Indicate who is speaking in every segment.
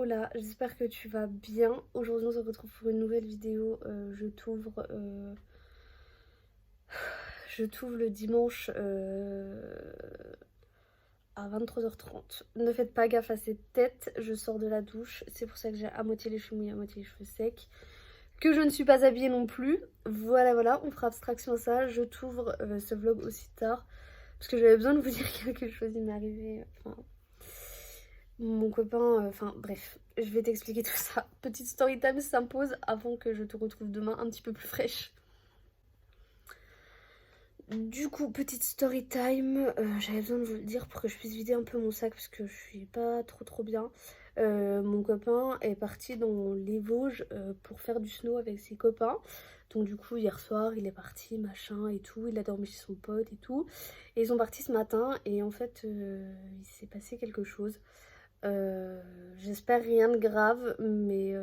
Speaker 1: Hola, j'espère que tu vas bien. Aujourd'hui on se retrouve pour une nouvelle vidéo. Je t'ouvre le dimanche à 23h30. Ne faites pas gaffe à cette tête, je sors de la douche. C'est pour ça que j'ai à moitié les cheveux mouillés, à moitié les cheveux secs. Que je ne suis pas habillée non plus. Voilà, on fera abstraction à ça. Je t'ouvre ce vlog aussi tard. Parce que j'avais besoin de vous dire quelque chose, il m'est arrivé. Enfin, mon copain, bref, je vais t'expliquer tout ça. Petite story time s'impose avant que je te retrouve demain un petit peu plus fraîche. Du coup, petite story time, j'avais besoin de vous le dire pour que je puisse vider un peu mon sac parce que je suis pas trop bien. Mon copain est parti dans les Vosges pour faire du snow avec ses copains. Donc du coup, hier soir, il est parti, machin et tout. Il a dormi chez son pote et tout. Et ils sont partis ce matin et en fait, il s'est passé quelque chose. J'espère rien de grave, mais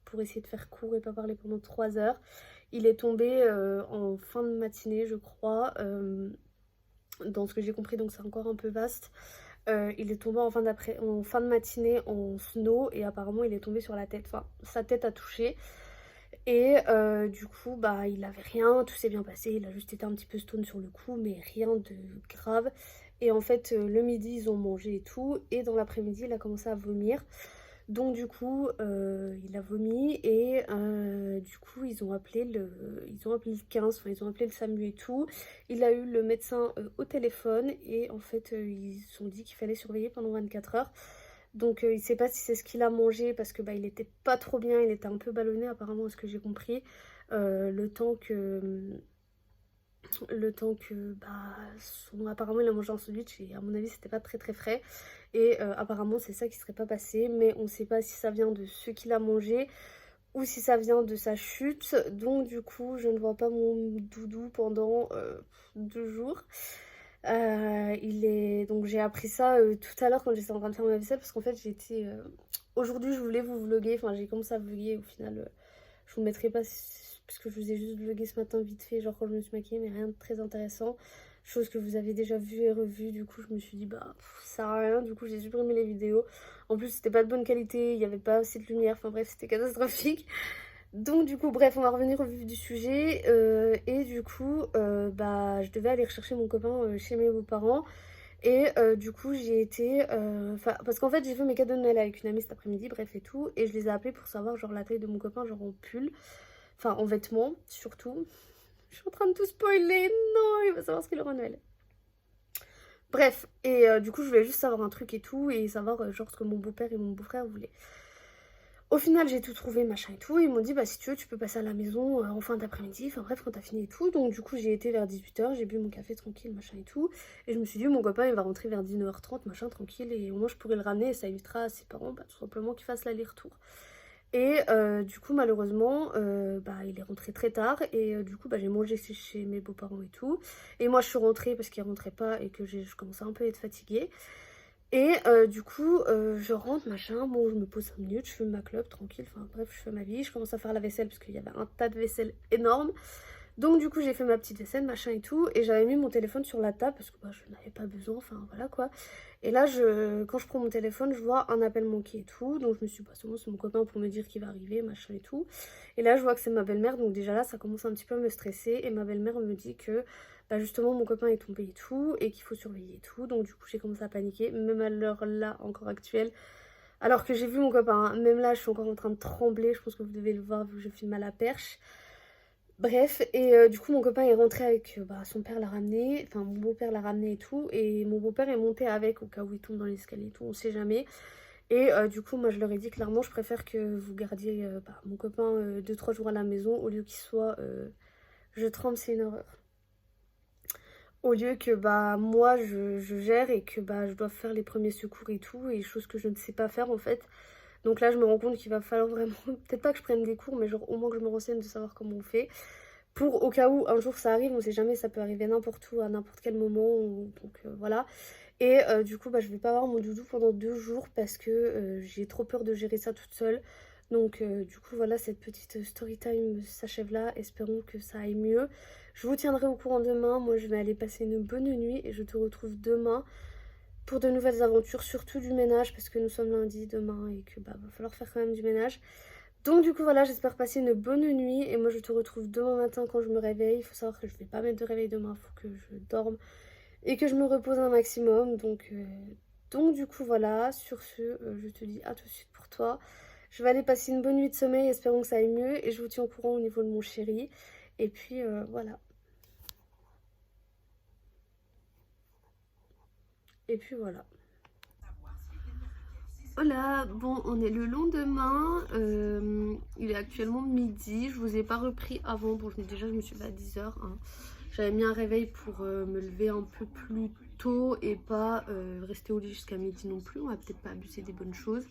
Speaker 1: pour essayer de faire court et pas parler pendant 3 heures, il est tombé en fin de matinée, je crois, dans ce que j'ai compris, donc c'est encore un peu vaste. Il est tombé en fin de matinée en snow et apparemment il est tombé sur la tête, enfin sa tête a touché. Et du coup, bah il avait rien, tout s'est bien passé, il a juste été un petit peu stone sur le coup, mais rien de grave. Et en fait, le midi, ils ont mangé et tout, et dans l'après-midi, il a commencé à vomir. Donc du coup, il a vomi et du coup, ils ont appelé le 15, enfin ils ont appelé le SAMU et tout. Il a eu le médecin au téléphone et en fait, ils se sont dit qu'il fallait surveiller pendant 24 heures. Donc il sait pas si c'est ce qu'il a mangé parce que bah il était pas trop bien, il était un peu ballonné apparemment à ce que j'ai compris. Le temps que bah apparemment il a mangé un sandwich et à mon avis c'était pas très frais. Et apparemment c'est ça qui serait pas passé, mais on sait pas si ça vient de ce qu'il a mangé ou si ça vient de sa chute. Donc du coup je ne vois pas mon doudou pendant 2 jours. Donc j'ai appris ça tout à l'heure quand j'étais en train de faire ma vaisselle parce qu'en fait aujourd'hui je voulais vous vlogger, enfin j'ai commencé à vlogger au final je vous mettrai pas parce que je vous ai juste vlogué ce matin vite fait genre quand je me suis maquillée, mais rien de très intéressant, chose que vous avez déjà vu et revu. Du coup je me suis dit bah ça sert à rien, du coup j'ai supprimé les vidéos. En plus c'était pas de bonne qualité, il y avait pas assez de lumière, enfin bref c'était catastrophique. Donc du coup bref, on va revenir au vif du sujet. Et du coup bah je devais aller rechercher mon copain chez mes beaux-parents. Et du coup j'ai été parce qu'en fait j'ai fait mes cadeaux de Noël avec une amie cet après-midi, bref et tout, et je les ai appelés pour savoir genre la taille de mon copain, genre en pull, enfin en vêtements surtout. Je suis en train de tout spoiler, non, il va savoir ce qu'il aura à Noël. Bref, et du coup je voulais juste savoir un truc et tout, et savoir genre ce que mon beau-père et mon beau-frère voulaient. Au final, j'ai tout trouvé, machin et tout. Ils m'ont dit, bah si tu veux, tu peux passer à la maison en fin d'après-midi. Enfin bref, quand t'as fini et tout. Donc du coup, j'ai été vers 18h, j'ai bu mon café tranquille, machin et tout. Et je me suis dit, mon copain, il va rentrer vers 19h30, machin, tranquille. Et au moins, je pourrais le ramener et ça évitera à ses parents, bah, tout simplement, qu'ils fassent l'aller-retour. Et du coup, malheureusement, bah, il est rentré très tard. Et du coup, bah, j'ai mangé chez mes beaux-parents et tout. Et moi, je suis rentrée parce qu'il rentrait pas et que je commençais un peu à être fatiguée. Et du coup, je rentre, machin, bon, je me pose 5 minutes, je fume ma clope, tranquille, enfin bref, je fais ma vie, je commence à faire la vaisselle parce qu'il y avait un tas de vaisselle énorme. Donc du coup, j'ai fait ma petite vaisselle, machin et tout, et j'avais mis mon téléphone sur la table parce que bah, je n'avais pas besoin, enfin voilà quoi. Et là, quand je prends mon téléphone, je vois un appel manqué et tout, donc je me suis dit, bah, c'est mon copain pour me dire qu'il va arriver, machin et tout. Et là, je vois que c'est ma belle-mère, donc déjà là, ça commence un petit peu à me stresser, et ma belle-mère me dit que bah justement mon copain est tombé et tout, et qu'il faut surveiller et tout. Donc du coup j'ai commencé à paniquer, même à l'heure là encore actuelle, alors que j'ai vu mon copain, hein. Même là je suis encore en train de trembler, je pense que vous devez le voir vu que je filme à la perche. Bref, et du coup mon copain est rentré avec bah, son père l'a ramené, enfin mon beau-père l'a ramené et tout, et mon beau-père est monté avec au cas où il tombe dans l'escalier et tout, on sait jamais. Et du coup moi je leur ai dit clairement, je préfère que vous gardiez bah, mon copain 2-3 jours à la maison au lieu qu'il soit je tremble, c'est une horreur. Au lieu que bah moi je gère et que bah je dois faire les premiers secours et tout, et chose que je ne sais pas faire en fait. Donc là je me rends compte qu'il va falloir vraiment, peut-être pas que je prenne des cours, mais genre au moins que je me renseigne de savoir comment on fait. Pour au cas où un jour ça arrive, on sait jamais, ça peut arriver n'importe où, à n'importe quel moment, donc voilà. Et du coup bah je vais pas avoir mon doudou pendant 2 jours parce que j'ai trop peur de gérer ça toute seule. Donc du coup voilà, cette petite story time s'achève là, espérons que ça aille mieux. Je vous tiendrai au courant demain, moi je vais aller passer une bonne nuit et je te retrouve demain pour de nouvelles aventures, surtout du ménage parce que nous sommes lundi demain et que bah va falloir faire quand même du ménage. Donc du coup voilà, j'espère passer une bonne nuit et moi je te retrouve demain matin quand je me réveille. Il faut savoir que je vais pas mettre de réveil demain, il faut que je dorme et que je me repose un maximum. Donc du coup voilà, sur ce, je te dis à tout de suite pour toi. Je vais aller passer une bonne nuit de sommeil, espérons que ça aille mieux et je vous tiens au courant au niveau de mon chéri. Et puis voilà. Et puis voilà. Voilà, bon, on est le lendemain, il est actuellement midi, je vous ai pas repris avant, bon déjà je me suis levée à 10h, hein. J'avais mis un réveil pour me lever un peu plus tôt et pas rester au lit jusqu'à midi non plus, on va peut-être pas abuser des bonnes choses.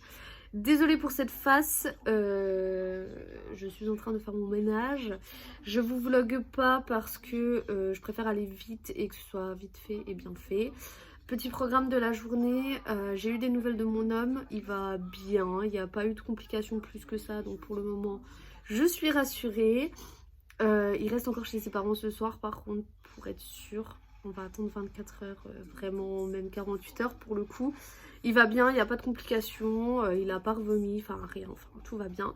Speaker 1: Désolée pour cette face, je suis en train de faire mon ménage, je vous vlogue pas parce que je préfère aller vite et que ce soit vite fait et bien fait. Petit programme de la journée, j'ai eu des nouvelles de mon homme, il va bien, il n'y a pas eu de complications plus que ça, donc pour le moment je suis rassurée. Il reste encore chez ses parents ce soir par contre pour être sûr, on va attendre 24 heures, vraiment même 48 heures pour le coup. Il va bien, il n'y a pas de complications, il n'a pas revomi, enfin rien, enfin tout va bien.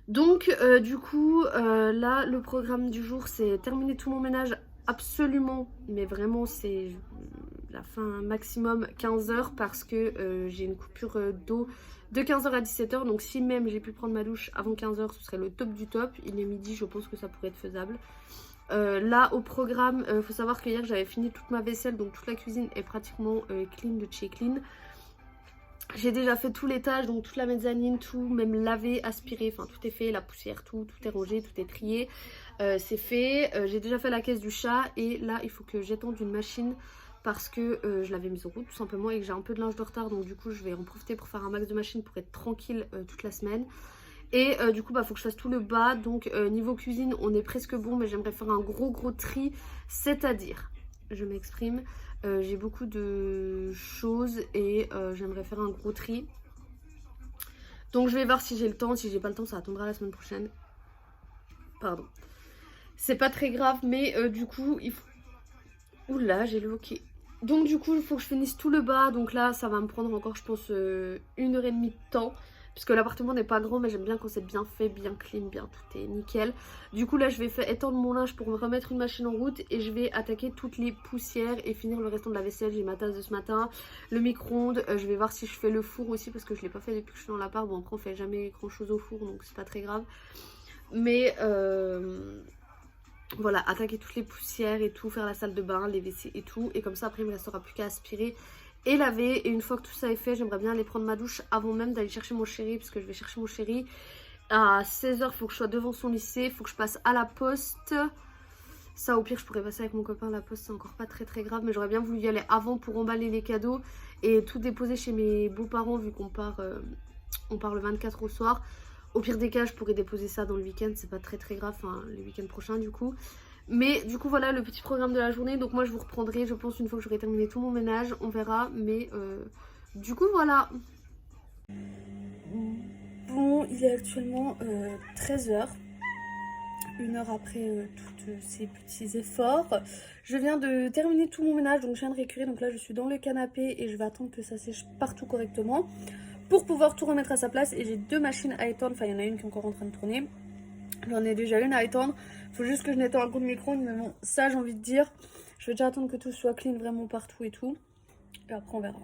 Speaker 1: Donc du coup là le programme du jour c'est terminer tout mon ménage absolument, mais vraiment c'est la fin maximum 15h parce que j'ai une coupure d'eau de 15h à 17h, donc si même j'ai pu prendre ma douche avant 15h ce serait le top du top. Il est midi, je pense que ça pourrait être faisable. Là au programme, faut savoir que hier j'avais fini toute ma vaisselle, donc toute la cuisine est pratiquement clean de chez clean. J'ai déjà fait tout l'étage, donc toute la mezzanine, tout, même lavé, aspiré, enfin tout est fait, la poussière, tout est rangé, tout est trié, c'est fait. J'ai déjà fait la caisse du chat et là il faut que j'étende une machine parce que je l'avais mise en route tout simplement et que j'ai un peu de linge de retard, donc du coup je vais en profiter pour faire un max de machines pour être tranquille toute la semaine. Et du coup bah faut que je fasse tout le bas, donc niveau cuisine on est presque bon, mais j'aimerais faire un gros tri, c'est-à-dire, je m'exprime, j'ai beaucoup de choses et j'aimerais faire un gros tri. Donc je vais voir si j'ai le temps, si j'ai pas le temps ça attendra la semaine prochaine. Pardon. C'est pas très grave, mais du coup il faut... Oula, j'ai le hockey. Donc du coup il faut que je finisse tout le bas, donc là ça va me prendre encore je pense 1h30 de temps. Puisque l'appartement n'est pas grand, mais j'aime bien quand c'est bien fait, bien clean, bien tout est nickel. Du coup là je vais étendre mon linge pour me remettre une machine en route et je vais attaquer toutes les poussières et finir le restant de la vaisselle. J'ai ma tasse de ce matin, le micro-ondes, je vais voir si je fais le four aussi parce que je l'ai pas fait depuis que je suis dans l'appart. Bon après on fait jamais grand chose au four donc c'est pas très grave. Mais voilà, attaquer toutes les poussières et tout, faire la salle de bain, les WC et tout. Et comme ça après il me restera plus qu'à aspirer et laver. Et une fois que tout ça est fait, j'aimerais bien aller prendre ma douche avant même d'aller chercher mon chéri, parce que je vais chercher mon chéri à 16h. Il faut que je sois devant son lycée, il faut que je passe à la poste. Ça au pire je pourrais passer avec mon copain à la poste, c'est encore pas très grave, mais j'aurais bien voulu y aller avant pour emballer les cadeaux et tout déposer chez mes beaux-parents vu qu'on part le 24 au soir. Au pire des cas je pourrais déposer ça dans le week-end, c'est pas très grave, enfin le week-end prochain du coup. Mais du coup voilà le petit programme de la journée. Donc moi je vous reprendrai je pense une fois que j'aurai terminé tout mon ménage. On verra. Mais du coup voilà. Bon il est actuellement 13h. Une heure après tous ces petits efforts. Je viens de terminer tout mon ménage. Donc je viens de récurer. Donc là je suis dans le canapé et je vais attendre que ça sèche partout correctement pour pouvoir tout remettre à sa place. Et j'ai 2 machines à étendre. Enfin il y en a une qui est encore en train de tourner. J'en ai déjà une à étendre. Faut juste que je nettoie un coup de micro-ondes. Mais bon, ça j'ai envie de dire. Je vais déjà attendre que tout soit clean vraiment partout et tout. Et après on verra.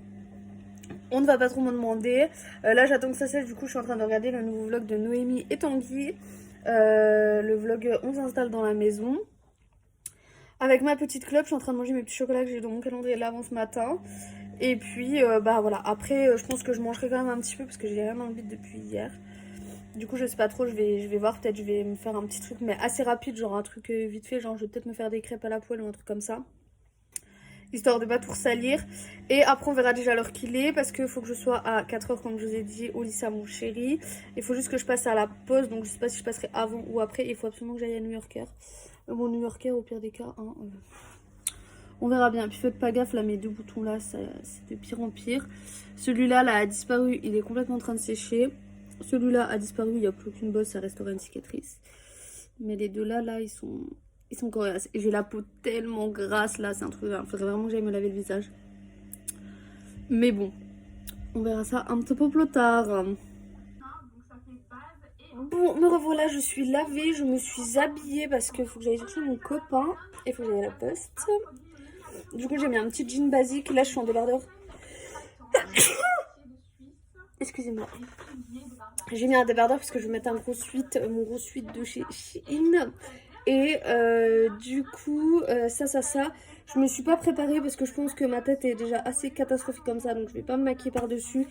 Speaker 1: On ne va pas trop m'en demander. Là j'attends que ça sèche. Du coup je suis en train de regarder le nouveau vlog de Noémie et Tanguy. Le vlog on s'installe dans la maison. Avec ma petite clope, je suis en train de manger mes petits chocolats que j'ai dans mon calendrier de l'avant ce matin. Et puis bah voilà. Après je pense que je mangerai quand même un petit peu parce que j'ai rien dans le bide depuis hier. Du coup je sais pas trop, je vais voir, peut-être je vais me faire un petit truc mais assez rapide, genre un truc vite fait, genre je vais peut-être me faire des crêpes à la poêle ou un truc comme ça. Histoire de pas tout salir. Et après on verra déjà l'heure qu'il est parce qu'il faut que je sois à 4h comme je vous ai dit au lycée à mon chéri. Il faut juste que je passe à la pause, donc je sais pas si je passerai avant ou après. Il faut absolument que j'aille à New Yorker. Mon New Yorker au pire des cas, hein, on verra bien. Puis faites pas gaffe là, mes 2 boutons là, c'est de pire en pire. Celui-là là a disparu, il est complètement en train de sécher. Celui-là a disparu, il n'y a plus aucune bosse, ça restera une cicatrice. Mais les deux là, ils sont coriaces. Et j'ai la peau tellement grasse là, c'est un truc. Il faudrait vraiment que j'aille me laver le visage. Mais bon, on verra ça un petit peu plus tard. Bon, me revoilà, je suis lavée, je me suis habillée parce qu'il faut que j'aille chercher mon copain et il faut que j'aille à la poste. Du coup, j'ai mis un petit jean basique. Là, je suis en débardeur. Excusez-moi. J'ai mis un débardeur parce que je vais mettre un gros sweat, mon gros sweat de chez Shein. Et du coup, ça. Je me suis pas préparée parce que je pense que ma tête est déjà assez catastrophique comme ça. Donc, je vais pas me maquiller par-dessus.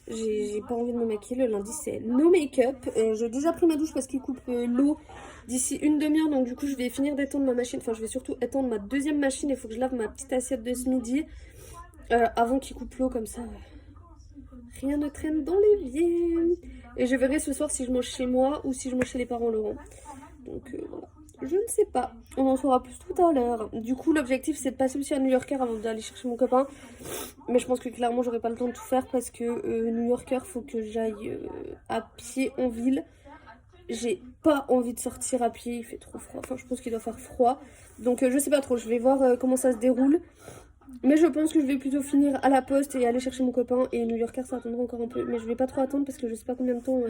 Speaker 1: J'ai pas envie de me maquiller. Le lundi, c'est no make-up. J'ai déjà pris ma douche parce qu'il coupe l'eau d'ici une demi-heure. Donc, du coup, je vais finir d'étendre ma machine. Enfin, je vais surtout étendre ma deuxième machine. Il faut que je lave ma petite assiette de ce midi avant qu'il coupe l'eau comme ça. Rien ne traîne dans l'évier. Et je verrai ce soir si je mange chez moi ou si je mange chez les parents Laurent. Donc voilà. Je ne sais pas. On en saura plus tout à l'heure. Du coup, l'objectif c'est de passer aussi à New Yorker avant d'aller chercher mon copain. Mais je pense que clairement, j'aurai pas le temps de tout faire parce que New Yorker, faut que j'aille à pied en ville. J'ai pas envie de sortir à pied, il fait trop froid. Enfin, je pense qu'il doit faire froid. Donc, je sais pas trop. Je vais voir comment ça se déroule. Mais je pense que je vais plutôt finir à la poste et aller chercher mon copain. Et New Yorker, ça attendra encore un peu. Mais je vais pas trop attendre parce que je sais pas combien de temps.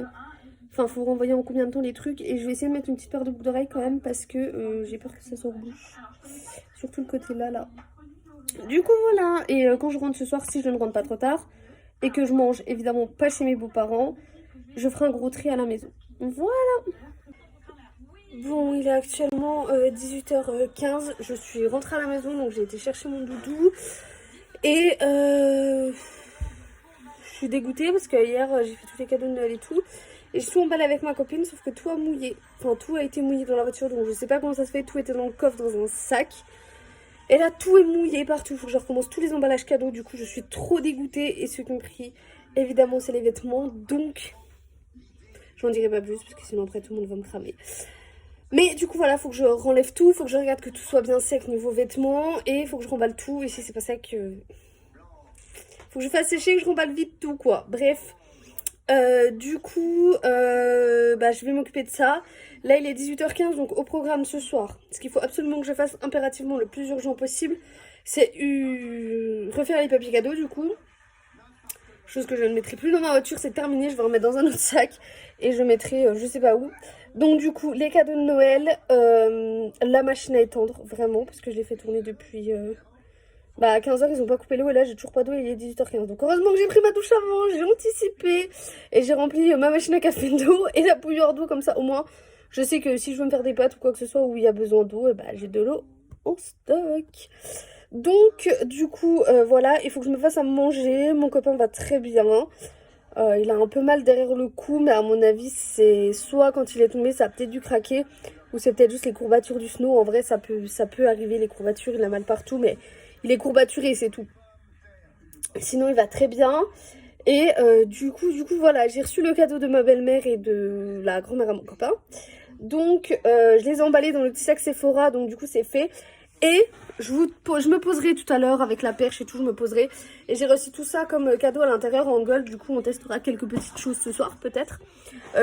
Speaker 1: Enfin, faut renvoyer en combien de temps les trucs. Et je vais essayer de mettre une petite paire de boucles d'oreilles quand même parce que j'ai peur que ça se rebouche. Surtout le côté là. Du coup, voilà. Et quand je rentre ce soir, si je ne rentre pas trop tard et que je mange évidemment pas chez mes beaux-parents, je ferai un gros tri à la maison. Voilà. Bon, il est actuellement 18h15. Je suis rentrée à la maison, donc j'ai été chercher mon doudou. Et je suis dégoûtée parce que hier j'ai fait tous les cadeaux de Noël et tout. Et je suis emballée avec ma copine, sauf que tout a mouillé. Enfin, tout a été mouillé dans la voiture, donc je sais pas comment ça se fait. Tout était dans le coffre, dans un sac. Et là, tout est mouillé partout. Il faut que je recommence tous les emballages cadeaux. Du coup, je suis trop dégoûtée. Et ce qui me prie, évidemment, c'est les vêtements. Donc, j'en dirai pas plus parce que sinon, après, tout le monde va me cramer. Mais du coup, voilà, faut que je renlève tout. Faut que je regarde que tout soit bien sec niveau vêtements. Et faut que je remballe tout. Et si c'est pas sec, faut que je fasse sécher et que je remballe vite tout, quoi. Bref. Du coup, je vais m'occuper de ça. Là, il est 18h15, donc au programme ce soir, ce qu'il faut absolument que je fasse impérativement le plus urgent possible, c'est refaire les papiers cadeaux, du coup. Chose que je ne mettrai plus dans ma voiture, c'est terminé, je vais remettre dans un autre sac et je mettrai je sais pas où. Donc du coup, les cadeaux de Noël, la machine à étendre, vraiment, parce que je l'ai fait tourner depuis... à 15h, ils ont pas coupé l'eau et là, j'ai toujours pas d'eau et il est 18h15. Donc heureusement que j'ai pris ma douche avant, j'ai anticipé et j'ai rempli ma machine à café d'eau et la bouilloire d'eau comme ça. Au moins, je sais que si je veux me faire des pâtes ou quoi que ce soit où il y a besoin d'eau, j'ai de l'eau en stock. Donc du coup, voilà, il faut que je me fasse à manger. Mon copain va très bien. Il a un peu mal derrière le cou, mais à mon avis, c'est soit quand il est tombé, ça a peut-être dû craquer, ou c'est peut-être juste les courbatures du snow. En vrai, ça peut arriver, les courbatures, il a mal partout, mais il est courbaturé, c'est tout. Sinon, il va très bien. Et du coup, voilà, j'ai reçu le cadeau de ma belle-mère et de la grand-mère à mon copain. Donc, je les ai emballés dans le petit sac Sephora, donc du coup, c'est fait. Et je me poserai tout à l'heure avec la perche et tout, je me poserai. Et j'ai reçu tout ça comme cadeau à l'intérieur en gold. Du coup, on testera quelques petites choses ce soir, peut-être.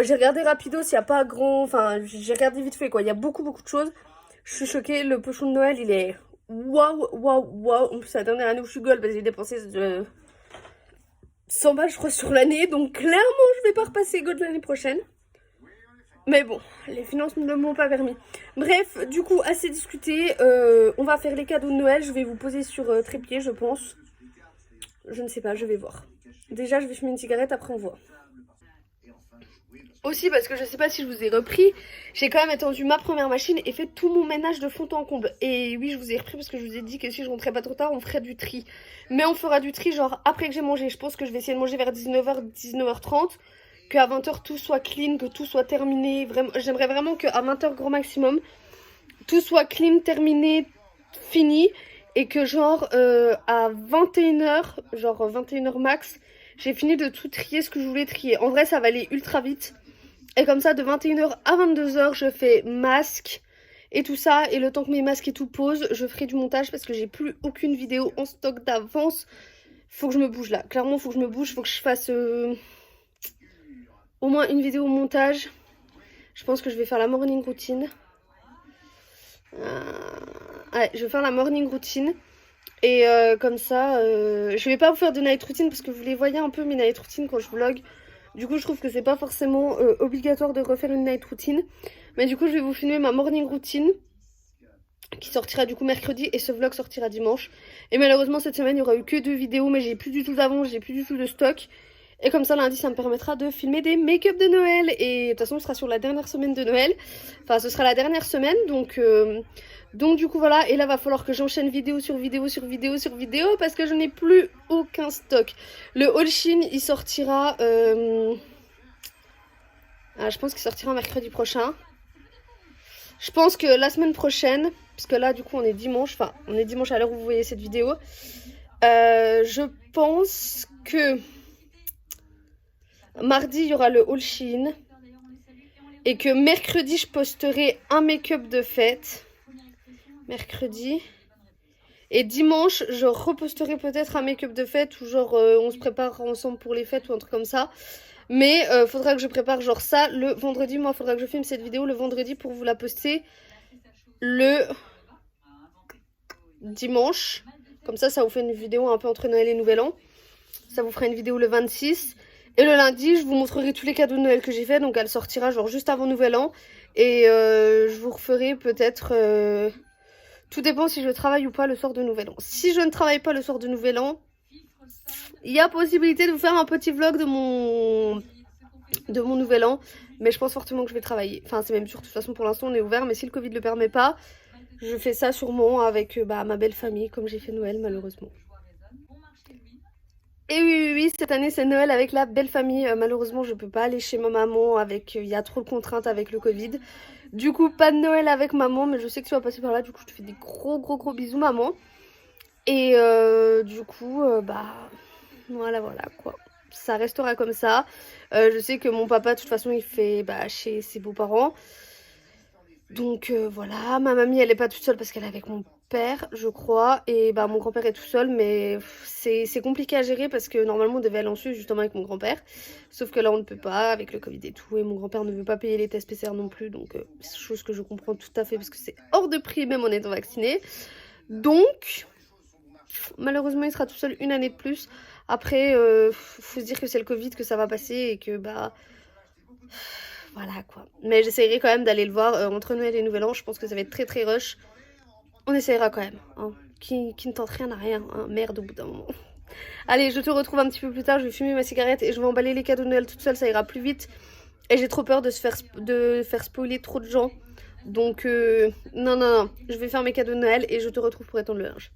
Speaker 1: J'ai regardé rapido s'il n'y a pas grand... Enfin, j'ai regardé vite fait, quoi. Il y a beaucoup de choses. Je suis choquée. Le pochon de Noël, il est... Waouh. En plus, c'est la dernière année où je suis gold parce que j'ai dépensé 100 balles, je crois, sur l'année. Donc, clairement, je vais pas repasser gold l'année prochaine. Mais bon, les finances ne m'ont pas permis. Bref, du coup, assez discuté. On va faire les cadeaux de Noël. Je vais vous poser sur trépied, je pense. Je ne sais pas, je vais voir. Déjà, je vais fumer une cigarette, après on voit. Aussi parce que je sais pas si je vous ai repris, j'ai quand même étendu ma première machine et fait tout mon ménage de fond en comble. Et oui, je vous ai repris parce que je vous ai dit que si je rentrais pas trop tard, on ferait du tri. Mais on fera du tri genre après que j'ai mangé. Je pense que je vais essayer de manger vers 19h, 19h30. Qu'à 20h tout soit clean, que tout soit terminé. Vraiment, j'aimerais vraiment qu'à 20h grand maximum, tout soit clean, terminé, fini. Et que genre à 21h, genre 21h max, j'ai fini de tout trier ce que je voulais trier. En vrai, ça va aller ultra vite. Et comme ça, de 21h à 22h, je fais masque et tout ça. Et le temps que mes masques et tout posent, je ferai du montage parce que j'ai plus aucune vidéo en stock d'avance. Faut que je me bouge là. Clairement, faut que je me bouge. Faut que je fasse au moins une vidéo montage. Je pense que je vais faire la morning routine. Ouais, je vais faire la morning routine. Et comme ça, je vais pas vous faire de night routine parce que vous les voyez un peu mes night routines quand je vlog. Du coup, je trouve que c'est pas forcément obligatoire de refaire une night routine. Mais du coup, je vais vous filmer ma morning routine qui sortira du coup mercredi et ce vlog sortira dimanche. Et malheureusement, cette semaine, il y aura eu que 2 vidéos, mais j'ai plus du tout d'avance, j'ai plus du tout de stock. Et comme ça, lundi, ça me permettra de filmer des make-up de Noël. Et de toute façon, ce sera sur la dernière semaine de Noël. Enfin, ce sera la dernière semaine, donc du coup voilà, et là va falloir que j'enchaîne vidéo sur vidéo sur vidéo sur vidéo parce que je n'ai plus aucun stock. Le haul Shein il sortira, je pense qu'il sortira mercredi prochain. Je pense que la semaine prochaine, parce que là du coup on est dimanche, enfin on est dimanche à l'heure où vous voyez cette vidéo. Je pense que mardi il y aura le haul Shein et que mercredi je posterai un make-up de fête. Mercredi. Et dimanche, je reposterai peut-être un make-up de fête ou genre on se prépare ensemble pour les fêtes ou un truc comme ça. Mais faudra que je prépare genre ça le vendredi. Moi, faudra que je filme cette vidéo le vendredi pour vous la poster le dimanche. Comme ça vous fait une vidéo un peu entre Noël et Nouvel An. Ça vous fera une vidéo le 26. Et le lundi, je vous montrerai tous les cadeaux de Noël que j'ai fait. Donc elle sortira genre juste avant Nouvel An. Et je vous referai peut-être... tout dépend si je travaille ou pas le soir de Nouvel An. Si je ne travaille pas le soir de Nouvel An, il y a possibilité de vous faire un petit vlog de mon Nouvel An. Mais je pense fortement que je vais travailler. Enfin, c'est même sûr, de toute façon, pour l'instant, on est ouvert. Mais si le Covid ne le permet pas, je fais ça sûrement avec ma belle famille, comme j'ai fait Noël, malheureusement. Et oui, cette année, c'est Noël avec la belle famille. Malheureusement, je peux pas aller chez ma maman avec... Il y a trop de contraintes avec le Covid. Du coup, pas de Noël avec maman, mais je sais que tu vas passer par là. Du coup, je te fais des gros bisous, maman. Et du coup, voilà quoi. Ça restera comme ça. Je sais que mon papa, de toute façon, il fait chez ses beaux-parents. Donc voilà, ma mamie, elle est pas toute seule parce qu'elle est avec mon père, je crois. Et mon grand-père est tout seul, mais c'est compliqué à gérer parce que normalement, on devait aller en Suisse justement avec mon grand-père. Sauf que là, on ne peut pas avec le Covid et tout. Et mon grand-père ne veut pas payer les tests PCR non plus. Donc, chose que je comprends tout à fait parce que c'est hors de prix, même en étant vacciné. Donc... malheureusement, il sera tout seul une année de plus. Après, faut se dire que c'est le Covid, que ça va passer et que voilà quoi. Mais j'essayerai quand même d'aller le voir entre Noël et Nouvel An. Je pense que ça va être très rush. On essayera quand même. Hein. Qui ne tente rien à rien. Hein. Merde au bout d'un moment. Allez, je te retrouve un petit peu plus tard. Je vais fumer ma cigarette et je vais emballer les cadeaux de Noël toute seule. Ça ira plus vite. Et j'ai trop peur de faire spoiler trop de gens. Donc, non. Je vais faire mes cadeaux de Noël et je te retrouve pour étendre le linge.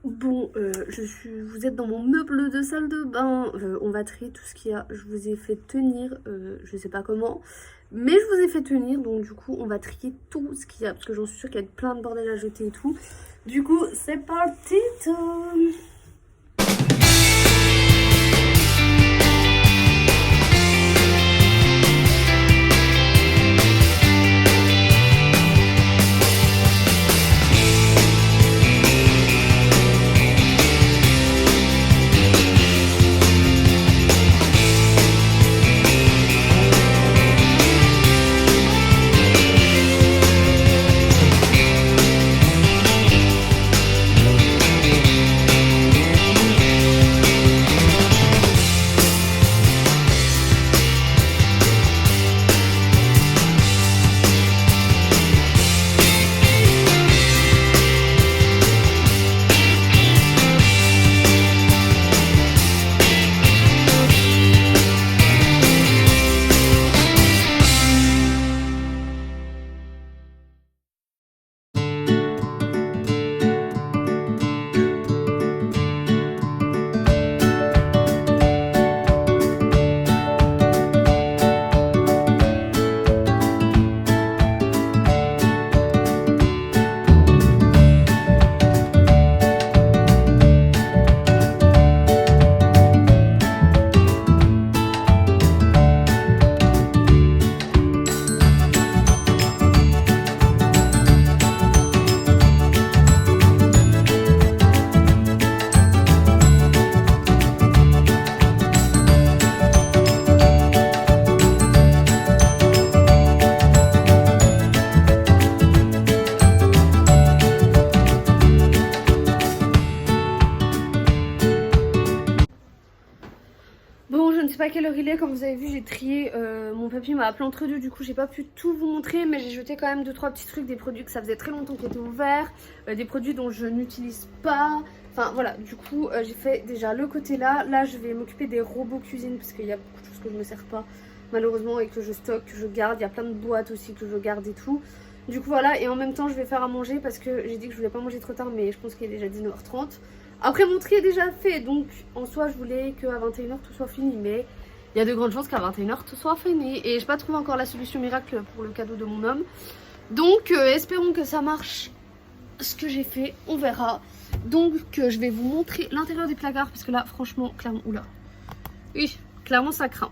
Speaker 1: Bon, vous êtes dans mon meuble de salle de bain. On va trier tout ce qu'il y a. Je vous ai fait tenir, je sais pas comment, mais je vous ai fait tenir. Donc du coup, on va trier tout ce qu'il y a parce que j'en suis sûre qu'il y a plein de bordel à jeter et tout. Du coup, c'est parti. ne sais pas quelle heure il est. Comme vous avez vu, j'ai trié. Mon papy m'a appelé entre deux. Du coup, j'ai pas pu tout vous montrer. Mais j'ai jeté quand même 2-3 petits trucs. Des produits que ça faisait très longtemps qu'ils étaient ouverts. Des produits dont je n'utilise pas. Enfin voilà, du coup, j'ai fait déjà le côté là. Là, je vais m'occuper des robots cuisine. Parce qu'il y a beaucoup de choses que je ne me sers pas, malheureusement. Et que je stocke, que je garde. Il y a plein de boîtes aussi que je garde et tout. Du coup, voilà. Et en même temps, je vais faire à manger. Parce que j'ai dit que je voulais pas manger trop tard. Mais je pense qu'il est déjà 19h30. Après mon tri est déjà fait, donc en soi je voulais qu'à 21h tout soit fini, mais il y a de grandes chances qu'à 21h tout soit fini. Et j'ai pas trouvé encore la solution miracle pour le cadeau de mon homme. Donc espérons que ça marche ce que j'ai fait, on verra. Donc je vais vous montrer l'intérieur du placard, parce que là franchement, clairement, oula. Oui, clairement ça craint.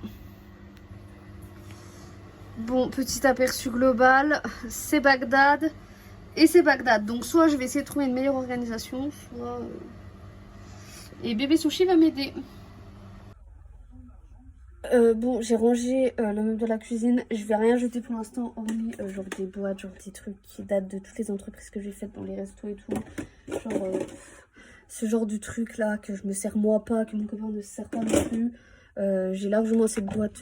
Speaker 1: Bon, petit aperçu global, c'est Bagdad et c'est Bagdad. Donc soit je vais essayer de trouver une meilleure organisation, soit... Et bébé sushi va m'aider. Bon, j'ai rangé le meuble de la cuisine. Je vais rien jeter pour l'instant, hormis genre des boîtes, genre des trucs qui datent de toutes les entreprises que j'ai faites dans les restos et tout. Genre ce genre de truc là que je me sers moi pas, que mon copain ne se sert pas non plus. J'ai largement cette boîte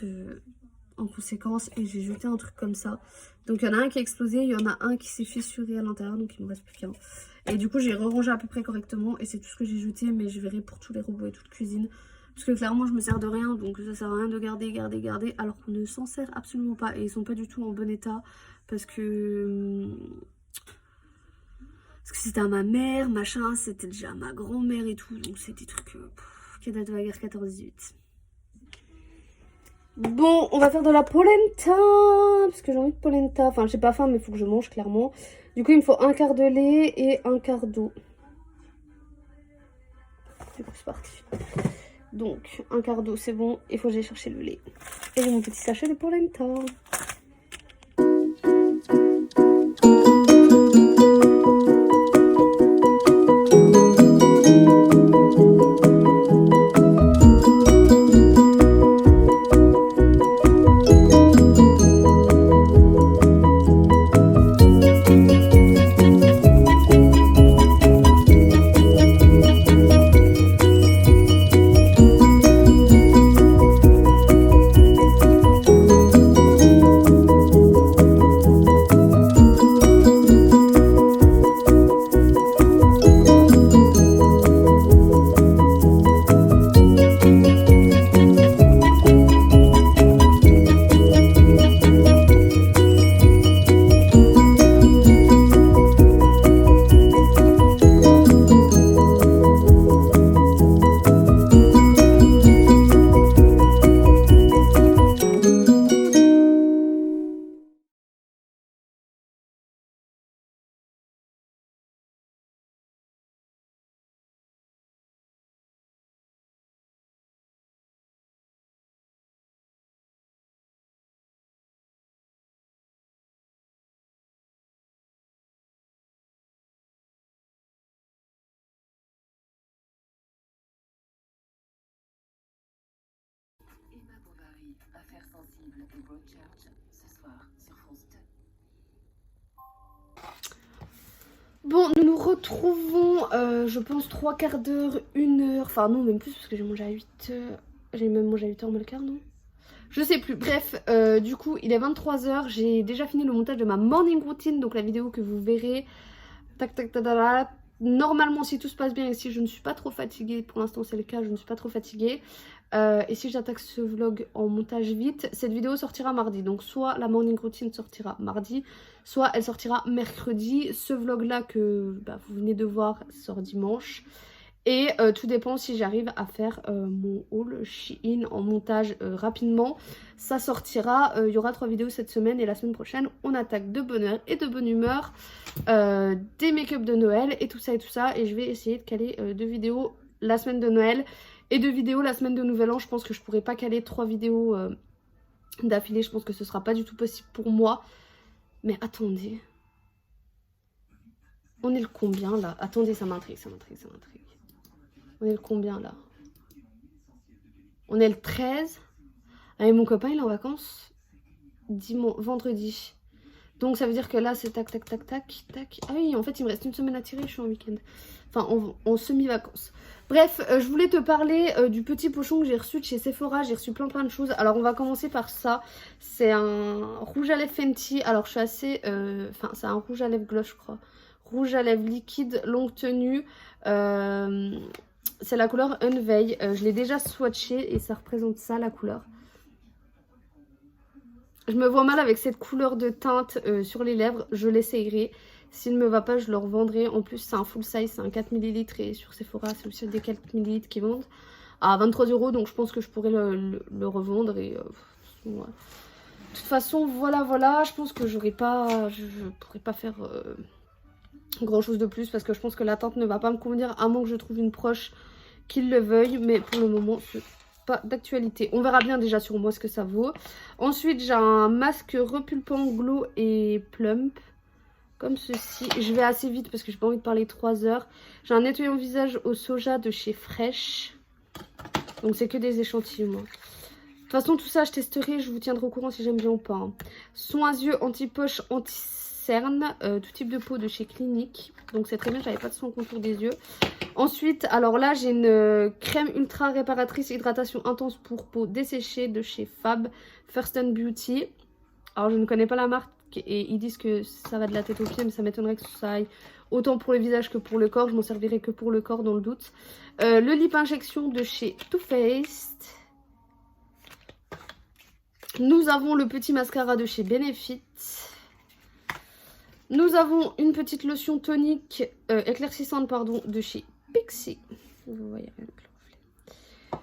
Speaker 1: en conséquence et j'ai jeté un truc comme ça. Donc il y en a un qui a explosé, il y en a un qui s'est fissuré à l'intérieur, donc il me reste plus qu'un. Et du coup j'ai rangé à peu près correctement et c'est tout ce que j'ai jeté, mais je verrai pour tous les robots et toute cuisine. Parce que clairement je me sers de rien, donc ça sert à rien de garder, alors qu'on ne s'en sert absolument pas. Et ils sont pas du tout en bon état, parce que c'était à ma mère, machin, c'était déjà à ma grand-mère et tout. Donc c'est des trucs qui datent de la guerre 14-18. Bon, on va faire de la polenta, parce que j'ai envie de polenta. Enfin, j'ai pas faim, mais il faut que je mange, clairement. Du coup, il me faut un quart de lait et un quart d'eau. Du coup, c'est parti. Donc, un quart d'eau, c'est bon. Il faut que j'aille chercher le lait. Et j'ai mon petit sachet de polenta.
Speaker 2: Emma Bovary, Affaires sensibles et Broadchurch, ce soir sur France 2.
Speaker 1: Bon, nous nous retrouvons, je pense, 3/4 d'heure, 1 heure. Enfin, non, même plus, parce que j'ai mangé à 8h. J'ai même mangé à 8h, mais le quart, non? Je sais plus. Bref, du coup, il est 23h. J'ai déjà fini le montage de ma morning routine, donc la vidéo que vous verrez. Tac, tac, tac, tac, tac. Normalement, si tout se passe bien et si je ne suis pas trop fatiguée, pour l'instant c'est le cas, je ne suis pas trop fatiguée. Et si j'attaque ce vlog en montage vite, cette vidéo sortira mardi. Donc soit la morning routine sortira mardi, soit elle sortira mercredi. Ce vlog là que vous venez de voir sort dimanche. Et tout dépend si j'arrive à faire mon haul Shein en montage rapidement. Ça sortira, il y aura 3 vidéos cette semaine et la semaine prochaine on attaque de bonne heure et de bonne humeur des make-up de Noël et tout ça. Et je vais essayer de caler 2 vidéos la semaine de Noël et 2 vidéos la semaine de Nouvel An. Je pense que je pourrais pas caler 3 vidéos d'affilée, je pense que ce sera pas du tout possible pour moi. Mais attendez, on est le combien là? Attendez, ça m'intrigue. On est le combien là? On est le 13. Et mon copain il est en vacances vendredi. Donc ça veut dire que là c'est tac tac. Ah oui, en fait il me reste une semaine à tirer, je suis en week-end. Enfin en semi-vacances. Bref, je voulais te parler du petit pochon que j'ai reçu de chez Sephora. J'ai reçu plein de choses. Alors on va commencer par ça. C'est un rouge à lèvres Fenty. Alors je suis assez... Enfin c'est un rouge à lèvres gloss je crois. Rouge à lèvres liquide, longue tenue. C'est la couleur Unveil. Je l'ai déjà swatché et ça représente ça la couleur. Je me vois mal avec cette couleur de teinte sur les lèvres. Je l'essayerai. S'il ne me va pas, je le revendrai. En plus, c'est un full size, c'est un 4 ml. Et sur Sephora, c'est aussi des 4 ml qui vendent à 23 €. Donc, je pense que je pourrais le revendre. Et ouais. De toute façon, voilà. Je pense que je pourrais pas faire grand chose de plus. Parce que je pense que la teinte ne va pas me convenir. À moins que je trouve une proche qui le veuille. Mais pour le moment, c'est pas d'actualité. On verra bien déjà sur moi ce que ça vaut. Ensuite, j'ai un masque repulpant glow et plump. Comme ceci. Je vais assez vite parce que j'ai pas envie de parler 3 heures. J'ai un nettoyant visage au soja de chez Fresh. Donc c'est que des échantillons. De toute façon tout ça je testerai. Je vous tiendrai au courant si j'aime bien ou pas. Soin à yeux anti-poche, anti-cerne. Tout type de peau de chez Clinique. Donc c'est très bien. J'avais pas de soin contour des yeux. Ensuite alors là j'ai une crème ultra réparatrice hydratation intense pour peau desséchée de chez Fab First Beauty. Alors je ne connais pas la marque. Et ils disent que ça va de la tête aux pieds, mais ça m'étonnerait que ça aille autant pour le visage que pour le corps. Je m'en servirai que pour le corps dans le doute. Le lip injection de chez Too Faced. Nous avons le petit mascara de chez Benefit. Nous avons une petite lotion tonique éclaircissante pardon, de chez Pixi. Vous voyez rien que le reflet.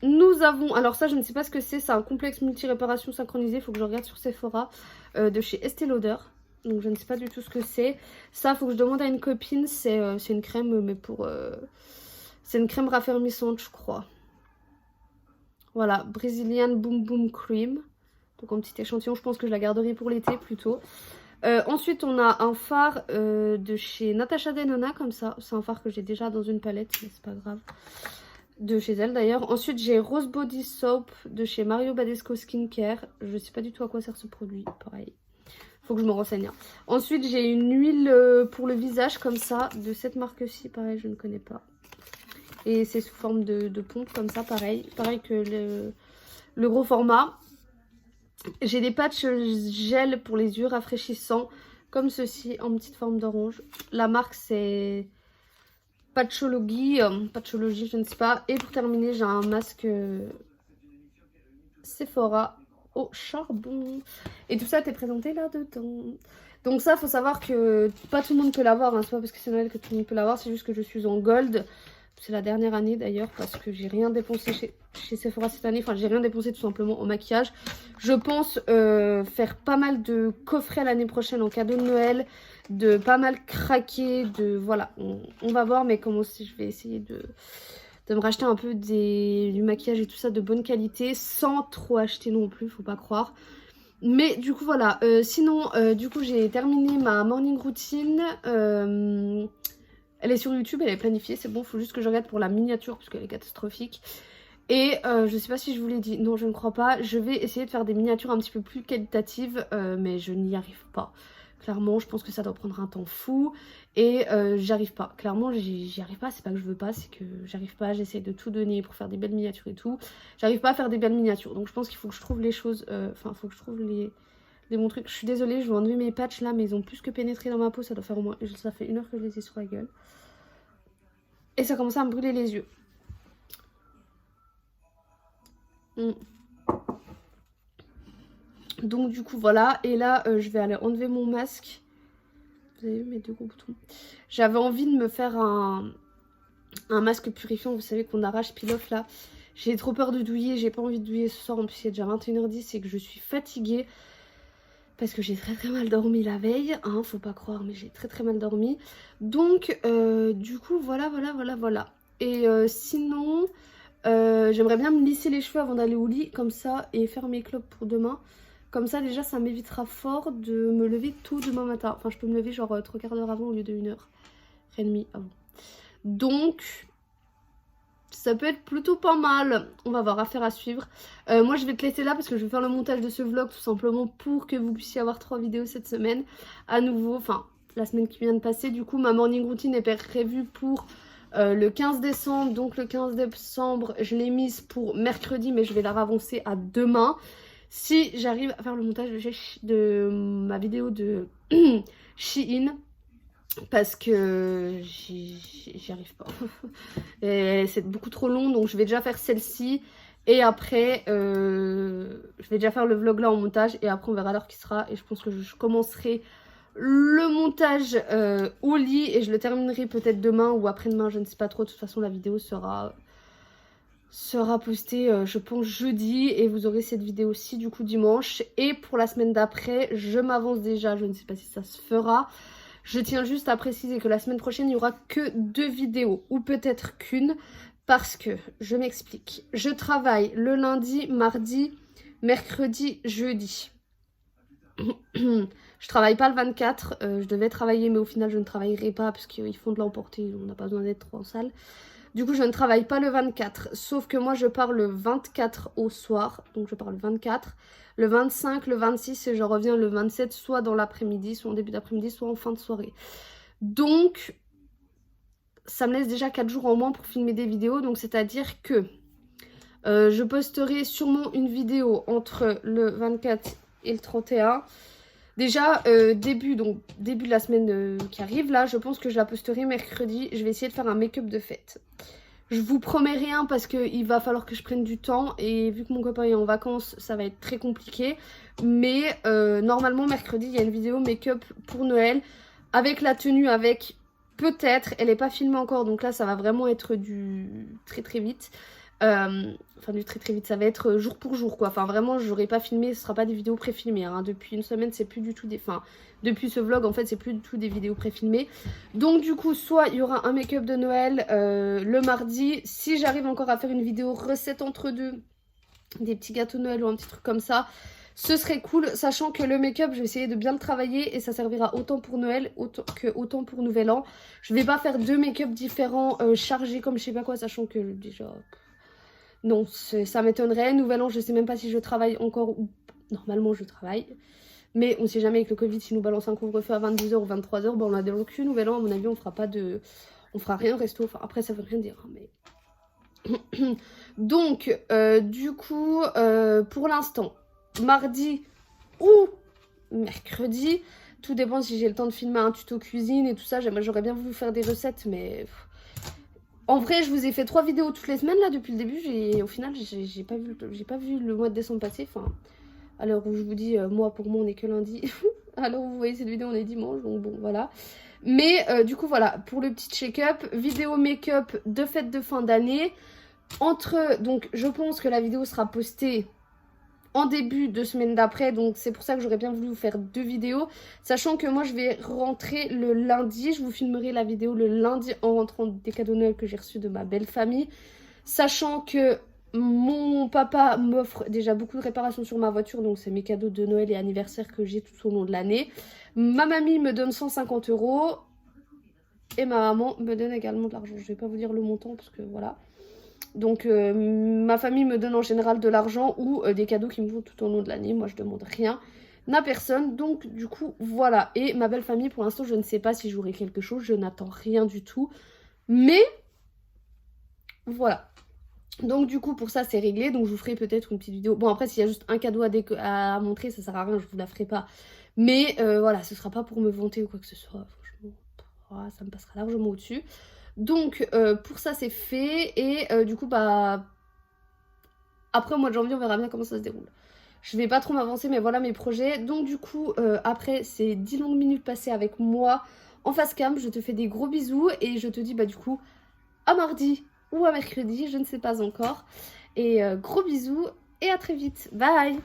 Speaker 1: Nous avons, alors ça je ne sais pas ce que c'est un complexe multi-réparation synchronisé. Il faut que je regarde sur Sephora. De chez Estée Lauder. Donc je ne sais pas du tout ce que c'est. Ça, faut que je demande à une copine. C'est une crème, mais pour... c'est une crème raffermissante, je crois. Voilà, Brazilian Boom Boom Cream. Donc un petit échantillon, je pense que je la garderai pour l'été plutôt. Ensuite, on a un fard de chez Natasha Denona, comme ça. C'est un fard que j'ai déjà dans une palette, mais c'est pas grave. De chez elle d'ailleurs. Ensuite, j'ai Rose Body Soap de chez Mario Badescu Skincare. Je sais pas du tout à quoi sert ce produit, pareil. Faut que je me renseigne. Ensuite, j'ai une huile pour le visage comme ça, de cette marque-ci, pareil, je ne connais pas. Et c'est sous forme de pompe comme ça, pareil. Pareil que le gros format. J'ai des patchs gel pour les yeux rafraîchissants, comme ceci, en petite forme d'orange. La marque, c'est Patchologie, je ne sais pas. Et pour terminer, j'ai un masque Sephora au charbon. Et tout ça t'est présenté là-dedans. Donc ça, faut savoir que pas tout le monde peut l'avoir. Hein. C'est pas parce que c'est Noël que tout le monde peut l'avoir. C'est juste que je suis en gold. C'est la dernière année d'ailleurs parce que j'ai rien dépensé chez Sephora cette année. Enfin, j'ai rien dépensé tout simplement au maquillage. Je pense faire pas mal de coffrets l'année prochaine en cadeau de Noël. De pas mal craquer. Voilà, on va voir. Mais comment si je vais essayer de me racheter un peu du maquillage et tout ça de bonne qualité. Sans trop acheter non plus, faut pas croire. Mais du coup voilà, sinon du coup j'ai terminé ma morning routine. Elle est sur YouTube, elle est planifiée, c'est bon, faut juste que je regarde pour la miniature parce qu'elle est catastrophique. Et je sais pas si je vous l'ai dit, non je ne crois pas. Je vais essayer de faire des miniatures un petit peu plus qualitatives, mais je n'y arrive pas. Clairement, je pense que ça doit prendre un temps fou et j'y arrive pas. Clairement, j'y arrive pas, c'est pas que je veux pas, c'est que j'arrive pas. J'essaie de tout donner pour faire des belles miniatures et tout. J'arrive pas à faire des belles miniatures, donc je pense qu'il faut que je trouve les choses, enfin, faut que je trouve les bons trucs. Je suis désolée, je vais enlever mes patchs là, mais ils ont plus que pénétré dans ma peau. Ça doit faire au moins, ça fait 1 heure que je les ai sur la gueule. Et ça commence à me brûler les yeux. Donc du coup voilà, et là je vais aller enlever mon masque. Vous avez vu mes 2 gros boutons. J'avais envie de me faire un masque purifiant, vous savez qu'on arrache peel-off là. J'ai trop peur de douiller, j'ai pas envie de douiller ce soir, en plus il est déjà 21h10 et que je suis fatiguée. Parce que j'ai très mal dormi la veille, hein, faut pas croire, mais j'ai très mal dormi. Donc du coup voilà. Et sinon, j'aimerais bien me lisser les cheveux avant d'aller au lit, comme ça, et faire mes clopes pour demain. Comme ça déjà ça m'évitera fort de me lever tôt demain matin. Enfin je peux me lever genre 3/4 d'heure avant au lieu de 1h30 avant. Donc ça peut être plutôt pas mal. On va voir, affaire à suivre. Moi je vais te laisser là parce que je vais faire le montage de ce vlog tout simplement pour que vous puissiez avoir 3 vidéos cette semaine. À nouveau, enfin la semaine qui vient de passer. Du coup ma morning routine est prévue pour le 15 décembre. Donc le 15 décembre, je l'ai mise pour mercredi, mais je vais la ravancer à demain. Si j'arrive à faire le montage de ma vidéo de Shein, parce que j'y arrive pas. C'est beaucoup trop long, donc je vais déjà faire celle-ci. Et après, je vais déjà faire le vlog là en montage. Et après, on verra l'heure qui sera. Et je pense que je commencerai le montage au lit. Et je le terminerai peut-être demain ou après-demain. Je ne sais pas trop. De toute façon, la vidéo sera postée, je pense, jeudi. Et vous aurez cette vidéo-ci, du coup, dimanche. Et pour la semaine d'après, je m'avance déjà. Je ne sais pas si ça se fera. Je tiens juste à préciser que la semaine prochaine, il n'y aura que 2 vidéos. Ou peut-être qu'une. Parce que, je m'explique, je travaille le lundi, mardi, mercredi, jeudi. Je travaille pas le 24, je devais travailler mais au final je ne travaillerai pas parce qu'ils font de l'emporter, on n'a pas besoin d'être trop en salle. Du coup je ne travaille pas le 24, sauf que moi je pars le 24 au soir, donc je pars le 24, le 25, le 26 et je reviens le 27 soit dans l'après-midi, soit en début d'après-midi, soit en fin de soirée. Donc ça me laisse déjà 4 jours en moins pour filmer des vidéos, donc c'est-à-dire que je posterai sûrement une vidéo entre le 24 et le 31. Déjà, début de la semaine qui arrive, là, je pense que je la posterai mercredi. Je vais essayer de faire un make-up de fête. Je vous promets rien parce qu'il va falloir que je prenne du temps. Et vu que mon copain est en vacances, ça va être très compliqué. Mais normalement, mercredi, il y a une vidéo make-up pour Noël. Avec la tenue, avec peut-être, elle n'est pas filmée encore. Donc là, ça va vraiment être du très très vite. Enfin du très très vite, ça va être jour pour jour quoi. Enfin vraiment j'aurais pas filmé, ce sera pas des vidéos pré-filmées hein. Depuis une semaine c'est plus du tout des... Enfin depuis ce vlog en fait c'est plus du tout des vidéos pré-filmées. Donc du coup soit il y aura un make-up de Noël le mardi. Si j'arrive encore à faire une vidéo recette entre deux, des petits gâteaux de Noël ou un petit truc comme ça, ce serait cool, sachant que le make-up je vais essayer de bien le travailler et ça servira autant pour Noël autant pour Nouvel An. Je vais pas faire 2 make-up différents chargés comme je sais pas quoi, sachant que déjà... Non, ça m'étonnerait. Nouvel An, je sais même pas si je travaille encore ou... Normalement, je travaille. Mais on sait jamais avec le Covid, si nous balance un couvre-feu à 22h ou 23h, bon, on a déjà que Nouvel An, à mon avis, on fera pas de... On fera rien au resto. Enfin, après, ça veut rien dire, hein, mais... Donc, du coup, pour l'instant, mardi ou mercredi, tout dépend si j'ai le temps de filmer un tuto cuisine et tout ça. J'aurais bien voulu faire des recettes, mais... En vrai, je vous ai fait 3 vidéos toutes les semaines là depuis le début. Au final, j'ai pas vu le mois de décembre passer. Enfin, à l'heure où je vous dis, moi pour moi on est que lundi. À l'heure où vous voyez cette vidéo, on est dimanche. Donc bon, voilà. Mais du coup, voilà, pour le petit check-up, vidéo make-up de fête de fin d'année. Donc, je pense que la vidéo sera postée en début de semaine d'après, donc c'est pour ça que j'aurais bien voulu vous faire 2 vidéos, sachant que moi je vais rentrer le lundi, je vous filmerai la vidéo le lundi en rentrant des cadeaux Noël que j'ai reçus de ma belle famille, sachant que mon papa m'offre déjà beaucoup de réparations sur ma voiture, donc c'est mes cadeaux de Noël et anniversaire que j'ai tout au long de l'année. Ma mamie me donne 150 € et ma maman me donne également de l'argent, je vais pas vous dire le montant parce que voilà. Donc ma famille me donne en général de l'argent ou des cadeaux qui me font tout au long de l'année. Moi je demande rien à personne. Donc du coup voilà. Et ma belle famille pour l'instant je ne sais pas si j'aurai quelque chose. Je n'attends rien du tout. Mais voilà. Donc du coup pour ça c'est réglé. Donc je vous ferai peut-être une petite vidéo. Bon après s'il y a juste un cadeau à montrer ça sert à rien. Je vous la ferai pas. Mais voilà ce sera pas pour me vanter ou quoi que ce soit. Franchement ça me passera largement au-dessus. Donc pour ça c'est fait et du coup bah après au mois de janvier on verra bien comment ça se déroule. Je vais pas trop m'avancer mais voilà mes projets. Donc du coup après ces 10 longues minutes passées avec moi en face cam, je te fais des gros bisous et je te dis bah du coup à mardi ou à mercredi, je ne sais pas encore. Et gros bisous et à très vite. Bye.